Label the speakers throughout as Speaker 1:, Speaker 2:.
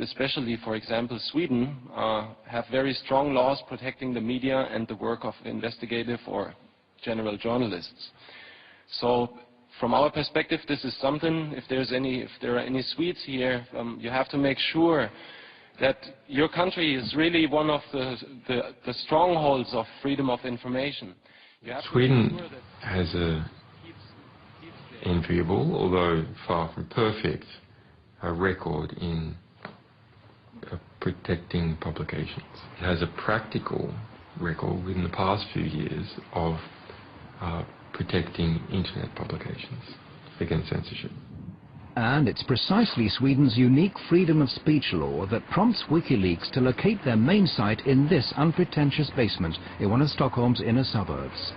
Speaker 1: especially, for example, Sweden, have very strong laws protecting the media and the work of investigative or general journalists. So, from our perspective, this is something. If there are any Swedes here, you have to make sure that your country is really one of the strongholds of freedom of information.
Speaker 2: Sweden has an enviable, although far from perfect, record in protecting publications. It has a practical record within the past few years of protecting internet publications against censorship.
Speaker 3: And it's precisely Sweden's unique freedom of speech law that prompts WikiLeaks to locate their main site in this unpretentious basement in one of Stockholm's inner suburbs.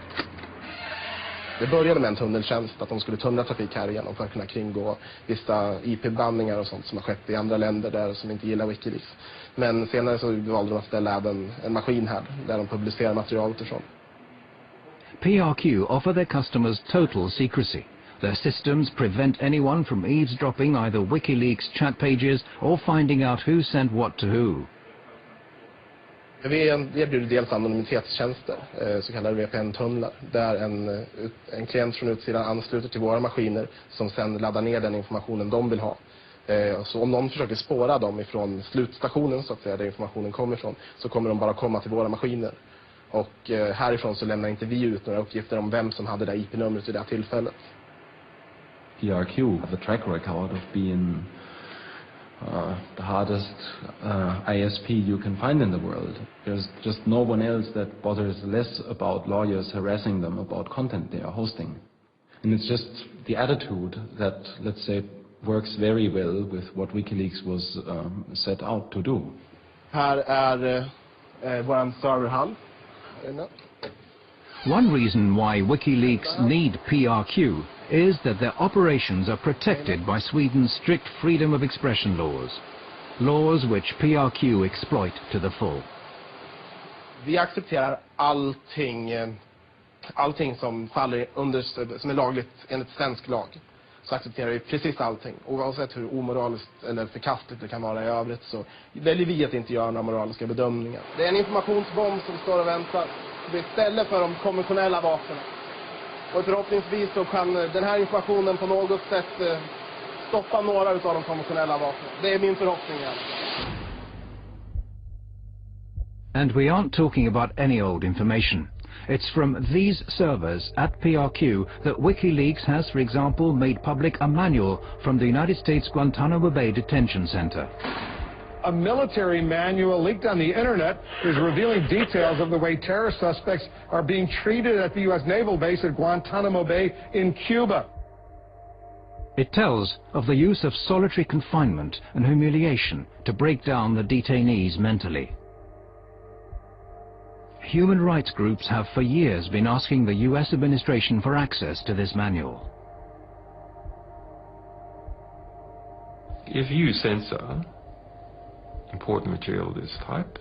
Speaker 4: Det började med en tunneltjänst, att de skulle tunnla trafik här igenom för att kunna kringgå vissa IP-bandningar och sånt som har skett i andra länder där som inte gillar WikiLeaks. Men senare så valde de att ställa även en maskin här där de publicerar material utifrån.
Speaker 3: PRQ offer their customers total secrecy. Their systems prevent anyone from eavesdropping either WikiLeaks chat pages or finding out who sent what to who.
Speaker 4: Vi erbjuder dels anonymitetstjänster, så kallade VPN-tunnlar, där en klient från utsidan ansluter till våra maskiner som sedan laddar ner den informationen de vill ha. Så om någon försöker spåra dem ifrån slutstationen, så att säga, där informationen kommer ifrån, så kommer de bara komma till våra maskiner. Och härifrån så lämnar inte vi ut några uppgifter om vem som hade det IP-numret vid det tillfället.
Speaker 5: PRQ have a track record of being the hardest ISP you can find in the world. There's just no one else that bothers less about lawyers harassing them about content they are hosting. And it's just the attitude that, let's say, works very well with what WikiLeaks was set out to do.
Speaker 4: Här är vår serverhall.
Speaker 3: One reason why WikiLeaks need PRQ is that their operations are protected by Sweden's strict freedom of expression laws which PRQ exploit to the full.
Speaker 4: Vi accepterar allting som faller under, som är lagligt enligt svensk lag. Så accepterar vi precis allting. Oavsett hur omoraliskt eller förkastligt det kan vara i övrigt, så väljer vi att inte göra några moraliska bedömningar. Det är en informationsbomb som står och väntar istället för de konventionella vapnen. Och förhoppningsvis så kan den här informationen på något sätt stoppa några av de konventionella vapnen. Det är min förhoppning.
Speaker 3: And we aren't talking about any old information. It's from these servers at PRQ that WikiLeaks has, for example, made public a manual from the United States Guantanamo Bay Detention Center.
Speaker 6: A military manual leaked on the internet is revealing details of the way terrorist suspects are being treated at the U.S. naval base at Guantanamo Bay in Cuba.
Speaker 3: It tells of the use of solitary confinement and humiliation to break down the detainees mentally. Human rights groups have for years been asking the U.S. administration for access to this manual.
Speaker 2: If you censor important material of this type,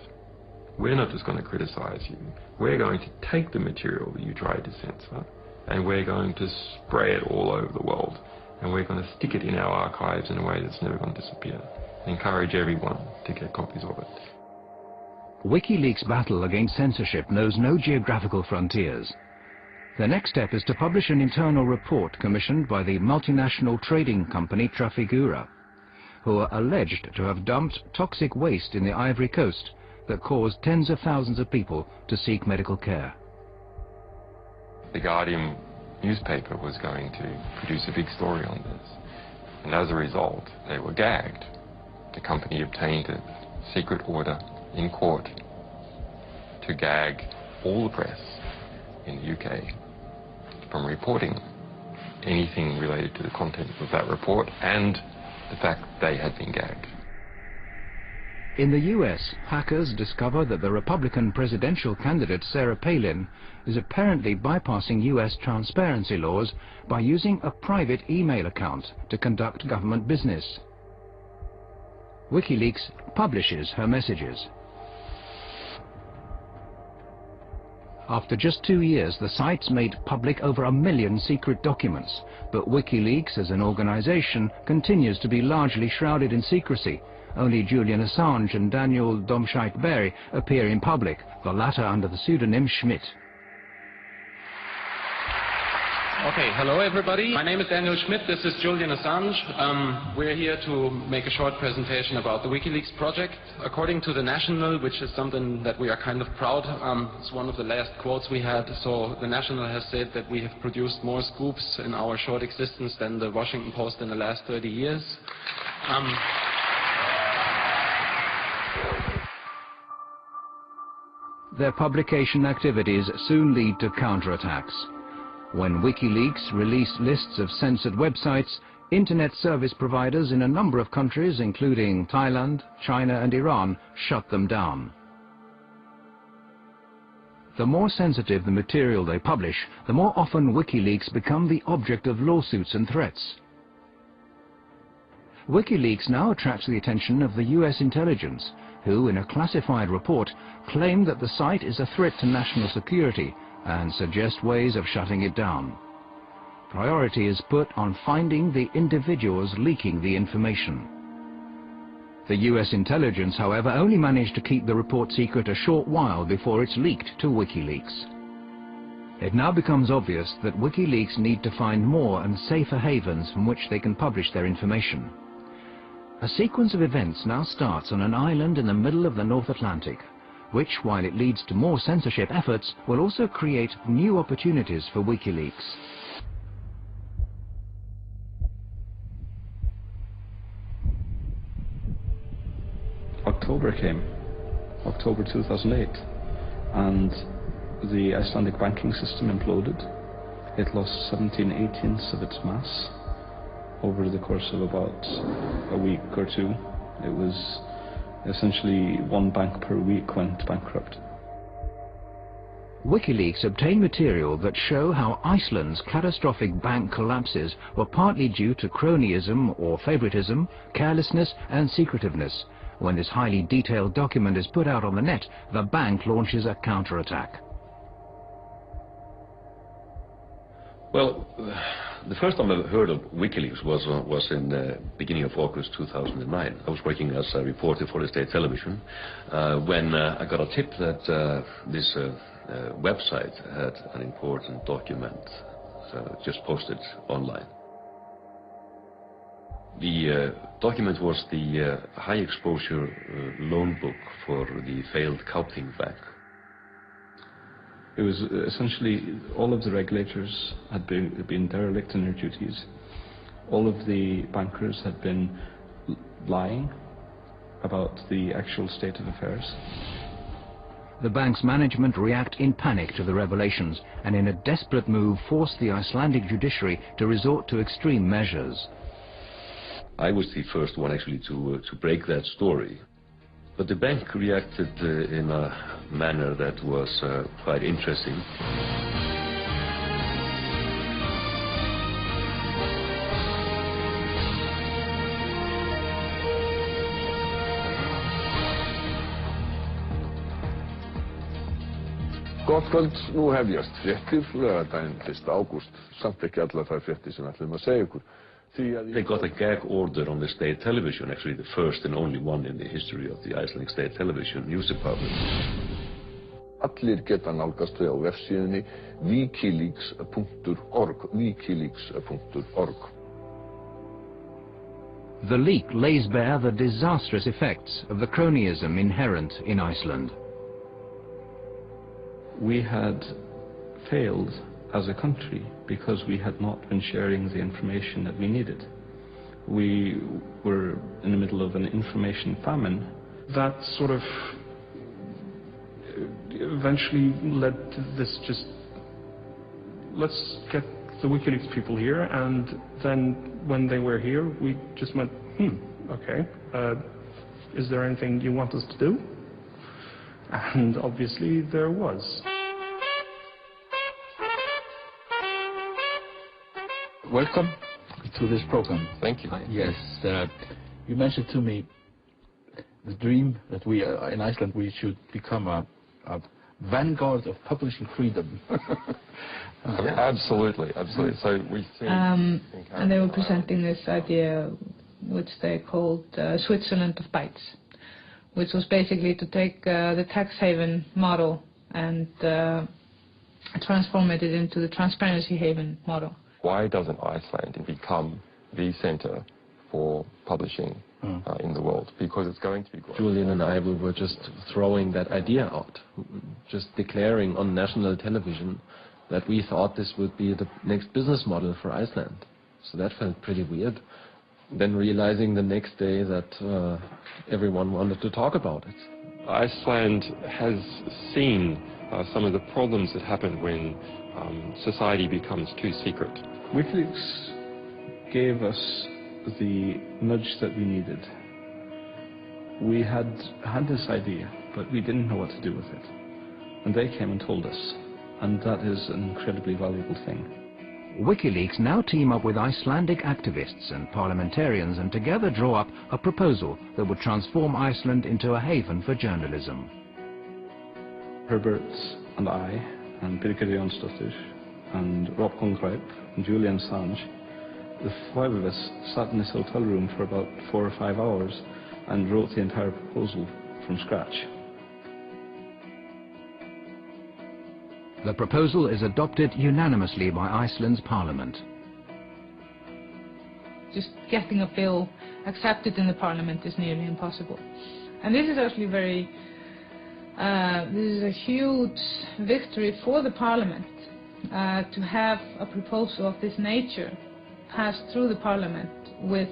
Speaker 2: we're not just going to criticize you. We're going to take the material that you tried to censor and we're going to spray it all over the world, and we're going to stick it in our archives in a way that's never going to disappear. Encourage everyone to get copies of it.
Speaker 3: WikiLeaks' battle against censorship knows no geographical frontiers. The next step is to publish an internal report commissioned by the multinational trading company Trafigura, who are alleged to have dumped toxic waste in the Ivory Coast that caused tens of thousands of people to seek medical care.
Speaker 2: The Guardian newspaper was going to produce a big story on this, and as a result they were gagged. The company obtained a secret order in court to gag all the press in the UK from reporting anything related to the content of that report and the fact they had been gagged.
Speaker 3: In the US, hackers discover that the Republican presidential candidate Sarah Palin is apparently bypassing US transparency laws by using a private email account to conduct government business. WikiLeaks publishes her messages. After just 2 years, the site's made public over 1 million secret documents, but WikiLeaks as an organization continues to be largely shrouded in secrecy only Julian Assange and Daniel Domscheit-Berry appear in public, the latter under the pseudonym Schmidt.
Speaker 1: Okay, hello everybody. My name is Daniel Schmidt, this is Julian Assange. We're here to make a short presentation about the WikiLeaks project. According to The National, which is something that we are kind of proud, it's one of the last quotes we had, so The National has said that we have produced more scoops in our short existence than the Washington Post in the last 30 years.
Speaker 3: Their publication activities soon lead to counterattacks. When WikiLeaks released lists of censored websites, internet service providers in a number of countries, including Thailand, China and Iran, shut them down. The more sensitive the material they publish, the more often WikiLeaks become the object of lawsuits and threats. WikiLeaks now attracts the attention of the US intelligence, who, in a classified report, claim that the site is a threat to national security and suggest ways of shutting it down. Priority is put on finding the individuals leaking the information. The US intelligence, however, only managed to keep the report secret a short while before it's leaked to WikiLeaks. It now becomes obvious that WikiLeaks need to find more and safer havens from which they can publish their information. A sequence of events now starts on an island in the middle of the North Atlantic, which, while it leads to more censorship efforts, will also create new opportunities for WikiLeaks.
Speaker 5: October came, October 2008, and the Icelandic banking system imploded. It lost 17/18 of its mass over the course of about a week or two. It was essentially one bank per week went bankrupt.
Speaker 3: WikiLeaks obtained material that show how Iceland's catastrophic bank collapses were partly due to cronyism or favoritism, carelessness and secretiveness. When this highly detailed document is put out on the net, the bank launches a counterattack.
Speaker 7: Well, the first time I heard of WikiLeaks was in the beginning of August 2009. I was working as a reporter for the state television when I got a tip that this website had an important document just posted online. The document was the high-exposure loan book for the failed Kaupthing Bank.
Speaker 5: It was essentially all of the regulators had been derelict in their duties. All of the bankers had been lying about the actual state of affairs.
Speaker 3: The bank's management react in panic to the revelations and in a desperate move force the Icelandic judiciary to resort to extreme measures.
Speaker 7: I was the first one actually to break that story. But the bank reacted in a manner that was quite interesting.
Speaker 8: Gott kvöld, nú hefjast fréttir, laugardaginn 1. ágúst, samt ekki allar þær fréttir sem ætlum að segja ykkur.
Speaker 7: They got a gag order on the state television, actually the first and only one in the history of the Icelandic state television news department.
Speaker 8: Allir geta nálgast þau á vefsíðunni wikileaks.org, wikileaks.org.
Speaker 3: The leak lays bare the disastrous effects of the cronyism inherent in Iceland.
Speaker 5: We had failed as a country because we had not been sharing the information that we needed. We were in the middle of an information famine.
Speaker 9: That sort of eventually led to this just, let's get the WikiLeaks people here, and then when they were here, we just went, okay, is there anything you want us to do? And obviously there was.
Speaker 10: Welcome to this program.
Speaker 7: Thank you.
Speaker 10: Yes, you mentioned to me the dream that we in Iceland we should become a vanguard of publishing freedom.
Speaker 2: Absolutely, absolutely. So we see.
Speaker 11: And they were presenting this idea which they called Switzerland of Bytes, which was basically to take the tax haven model and transform it into the transparency haven model.
Speaker 2: Why doesn't Iceland become the center for publishing in the world? Because it's going to be growing.
Speaker 5: Julian and I, we were just throwing that idea out, just declaring on national television that we thought this would be the next business model for Iceland. So that felt pretty weird. Then realizing the next day that everyone wanted to talk about it.
Speaker 2: Iceland has seen some of the problems that happen when society becomes too secret.
Speaker 9: WikiLeaks gave us the nudge that we needed. We had this idea, but we didn't know what to do with it. And they came and told us, and that is an incredibly valuable thing.
Speaker 3: WikiLeaks now team up with Icelandic activists and parliamentarians and together draw up a proposal that would transform Iceland into a haven for journalism.
Speaker 9: Herbert and I, and Birgir Jónsdóttir, and Rob Konkreip, and Julian Assange, the five of us sat in this hotel room for about 4 or 5 hours and wrote the entire proposal from scratch.
Speaker 3: The proposal is adopted unanimously by Iceland's parliament.
Speaker 11: Just getting a bill accepted in the parliament is nearly impossible. And this is actually this is a huge victory for the parliament to have a proposal of this nature passed through the parliament with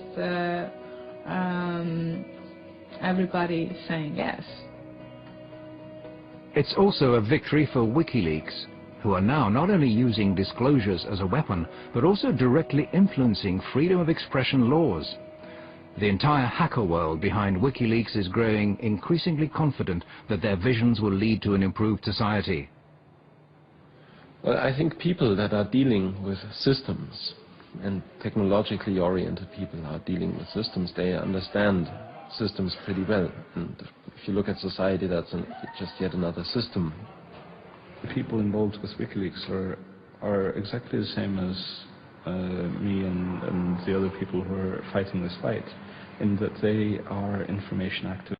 Speaker 11: everybody saying yes.
Speaker 3: It's also a victory for WikiLeaks, who are now not only using disclosures as a weapon, but also directly influencing freedom of expression laws. The entire hacker world behind WikiLeaks is growing increasingly confident that their visions will lead to an improved society.
Speaker 5: Well, I think people that are dealing with systems, and technologically oriented people are dealing with systems, they understand systems pretty well. And if you look at society, that's just yet another system.
Speaker 9: The people involved with WikiLeaks are exactly the same as me and the other people who are fighting this fight, in that they are information activists.